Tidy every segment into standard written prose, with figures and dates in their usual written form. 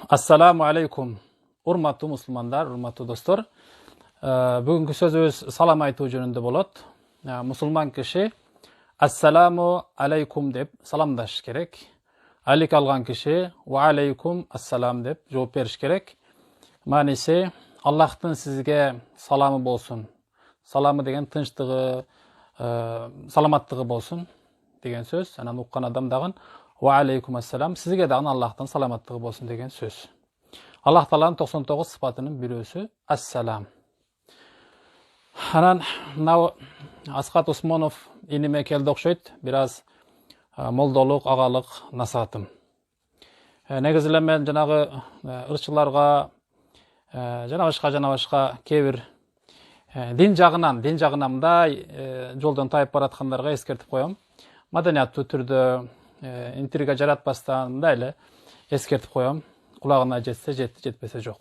Assalamu alaikum. Урматтуу мусулмандар, урматтуу достор. Бүгүнкү сөзүбүз салам айтуу жөнүндө болот. Мусулман киши ассаламу алейкум деп саламдаш керек. Алик алган киши ва алейкум ассалам деп жооп бериш керек. Мааниси Аллахтын сизге саламы болсун. Саламы деген тынчтыгы, саламаттыгы болсун деген сөз. Анан уккан адам дагы ва алейкум ассалам, сизге дагы Аллахтан саламаттыгы болсун деген сөз. Аллах Тааланын 99 сыпатынын бирөөсү ассалам. Анан мына Асхат Осмонов иниме келди окшойт, бир аз молдолук, агалык насаатым. Негизи эле мен жанагы ырчыларга жана башка кээ бир дин жагынан мындай жолдон тайып бараткандарга эскертип коем. Маданияттуу түрдө интрига жаратпастан мындай эле эскертип коем. Кулагына жетсе жетти, жетпесе жок.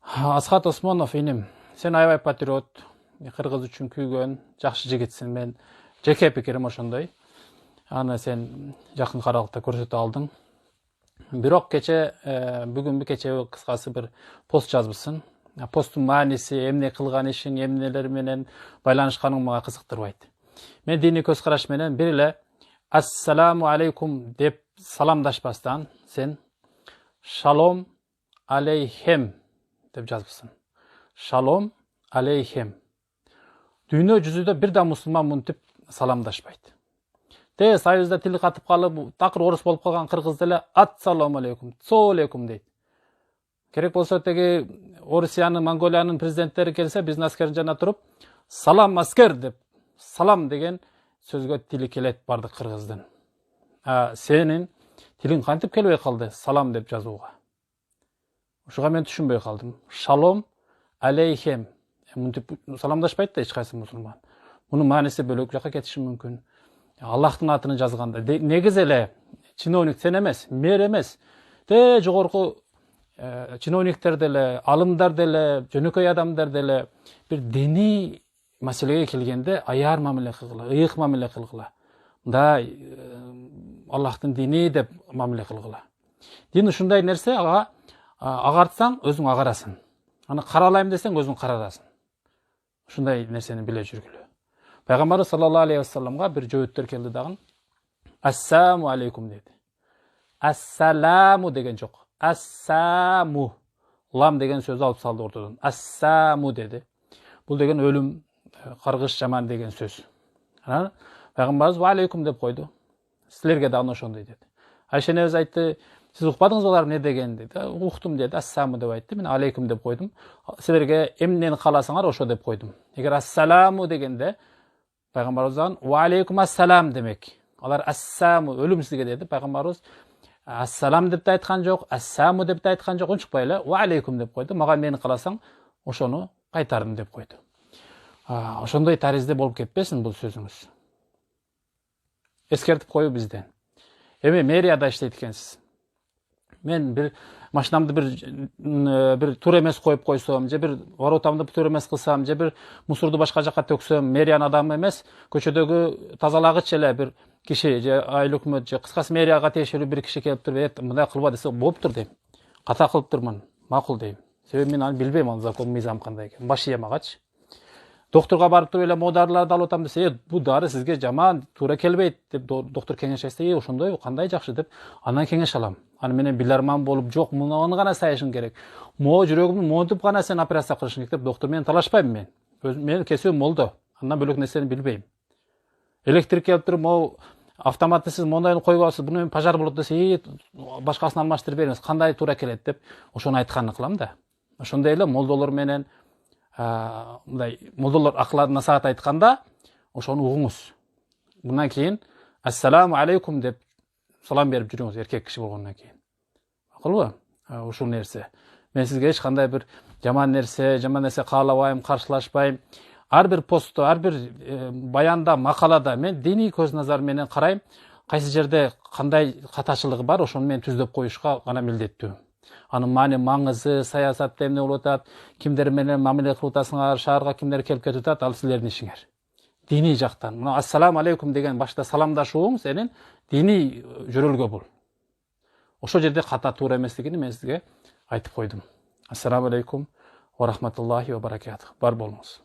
Асхат Осмонов иним, сен аябай патриот, кыргыз үчүн күйгөн, жакшы жигитсиң. Мен жеке пикирим ошондой. Аны сен жакын каралыкта көрсөтө алдың. Бирок бүгүн кече кыскасы бир пост жазбысың. Посттун мааниси, эмне кылган ишиң, эмнелер менен байланышканың мага кызыктырбайт. Мен диний көз караш менен бир эле ассаламу алейкум деп саламдашпастан сен шалом алейхем деп жазбысың. Шалом алейхем. Дүйнө жүзүдө бир да мусулман мынтип саламдашпайт. Союзда тили катып калып, такыр орус болуп калган кыргыз деле ассаламу алейкум, со алейкум дейт. Керек болсо теги Орусиянын, Монголиянын президенттери келсе, биздин аскердин жанына туруп, салам аскер деп, салам деген сөзгө тили келет бардык кыргыздын. Сенин тилиң кантип келбей калды салам деп жазууга? Ушуга мен түшүнбөй калдым. Шалом алейхем. Мынтип саламдашпайт да эч кайсы мусулман. Мунун мааниси бөлөк жака кетиши мүмкүн. Аллахтын атын жазганда негизи эле чиновник сен эмес, мэр эмес. Жогорку чиновниктер деле, алымдар деле, жөнөкөй адамдар деле бир диний маселеге келгенде аяр мамиле кылгыла, ыйык мамиле кылгыла. Мындай Аллахтын дини деп мамиле кылгыла. Дин ушундай нерсе, ага агартсаң өзүң агарасың. Аны каралайм десең өзүң карарасың. Ушундай нерсени биле жүргүлө. Пайгамбарыбыз саллаллаху алейхи вассаламга бир жөөттөр келди дагы. Ассаламу алейкум деди. Ассаламу деген жок. Ассаму. Лам деген сөздү алып салды ортодон. Ассаму деди. Бул деген өлүм, каргыш, жаман деген сөз. Пайгамбарыбыз ва алейкум деп койду. Силерге дагы ошондой деди. Айша энебиз айтты, сиз укпадыңыз алар эмне деген деди. Уктум деди. Ассаму деп айтты. Мен алейкум деп койдум. Силерге эмнени кааласаңар ошо деп койдум. Эгер ассаламу дегенде пайгамбарыбыздан ва алейкум ассалам демек. Алар ассаму өлүм сизге деди. Пайгамбарыбыз ассалам деп да айткан жок, ассаму деп да айткан жок, унчукпай эле ва алейкум деп койду. Мага эмнени кааласаң ошону кайтардым деп койду. Ошондой таризде болуп кетпесин бул сөзүңүз. Эскертип коюу бизден. Эми мэрияда иштейт экенсиз. Мен бир машинамды бир туура эмес коюп койсом, же бир воротамды туура эмес кылсам, же бир мусорду башка жака төксөм, мэриянын адамы эмес, көчөдөгү тазалагыч эле бир киши, же айыл өкмөт, же кыскасы мэрияга тиешелүү бир киши келип туруп, мындай кылба десе, болуптур дейм. Ката кылыптырмын, макул дейм. Себеби мен аны билбейм, анын закон мыйзам кандай экен. Баш ийем агачы. Доктурга барып туруп эле могу дарыларды алып атам десе, бул дары сизге жаман, туура келбейт деп доктур кеңеш айтса, ошондой, кандай жакшы деп андан кеңеш алам. Аны менен биларман болуп, жок, муну гана сайышың керек. Могу жүрөгүмдү монтуп гана сен операция кылышың керек деп доктур менен талашпайм мен. Мен кесүүм молдо. Андан бөлөк нерсени билбейм. Электрик келип туруп, могу автоматты сиз мондайны коюп алыпсыз, буну пожар болот десе, башкасын алмаштырып бериңиз, кандай туура келет деп ошону айтканын кылам да. Ошондой эле молдолор менен мындай молдолор акыл насаат айтканда ошону угуңуз. Мындан кийин ассаламу алейкум деп салам берип жүрүңүз, эркек киши болгондон кийин. Макулбу? Ушул нерсе. Мен сизге эч кандай бир жаман нерсе каалабайм, каршылашпайм. Ар бир постто, ар бир баянда, макалада мен диний көз назар менен карайм. Кайсы жерде кандай катачылыгы бар, ошону мен түздөп коюшка гана милдеттүү. Анын маңызы, саясатта эмне болуп атат, кимдер менен мамиле кылып атасыңар, шаарга кимдер келип кетип атат, ал силердин ишиңер. Диний жактан. Мына ассаламу алейкум деген башта саламдашууң сенин диний жөрөлгө бул. ошол жерде ката туура эместигин мен сизге айтып койдум. Ассаламу алейкум ва рахматуллахи ва баракатух. Бар болуңуз.